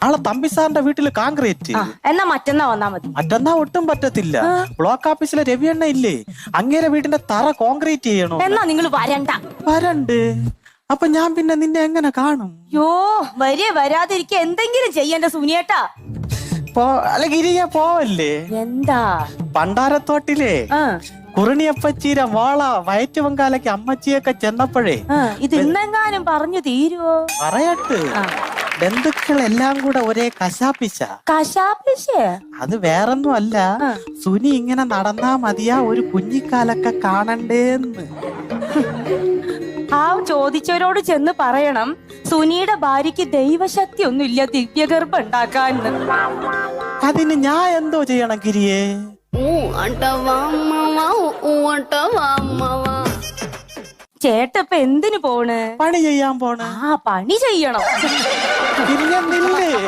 ആളെ തമ്പി സാറിന്റെ വീട്ടില് കോൺക്രീറ്റ്. എന്നാ മറ്റന്നാ വന്നാ മതി. മറ്റന്നാ ഒട്ടും പറ്റത്തില്ല. ബ്ലോക്ക് ഓഫീസിലെ രവിയണ്ണ ഇല്ലേ, അങ്ങേരെ വീടിന്റെ തറ കോൺക്രീറ്റ് ചെയ്യണോ. എന്നാ നിങ്ങൾ വരണ്ട്. അപ്പൊ ഞാൻ പിന്നെ നിന്നെ എങ്ങനെ കാണും? വരാതിരിക്ക എന്തെങ്കിലും ചെയ്യണ്ട സുനിയേട്ടാ. അല്ല ഗിരിയ പോവല്ലേ? എന്താ? പണ്ടാരത്തോട്ടിലെ കുറിണിയപ്പച്ചീര വാള വയറ്റ് വങ്കാലയ്ക്ക് അമ്മച്ചിയൊക്കെ ചെന്നപ്പോഴേ ഇത് ഇന്നെങ്ങാനും പറഞ്ഞു തീരുവോ? പറയട്ട്. ബന്ധുക്കൾ എല്ലാം കൂടെ ഒരേ കശാപ്പിശ. അത് വേറൊന്നും അല്ല, സുനി ഇങ്ങനെ നടന്നാ മതിയാ ഒരു കുഞ്ഞിക്കാലൊക്കെ കാണണ്ടേന്ന്. ആ ചോദിച്ചവരോട് ചെന്ന് പറയണം സുനിയുടെ ഭാര്യക്ക് ദൈവശക്തി ഒന്നുമില്ല ദിവ്യഗർഭം ഉണ്ടാക്കാൻ. അതിന് ഞാൻ എന്തോ ചെയ്യണം ഗിരിയേ? ചേട്ടപ്പ എന്തിനു പോണ്? പണി ചെയ്യാൻ പോണ്. പണി ചെയ്യണം.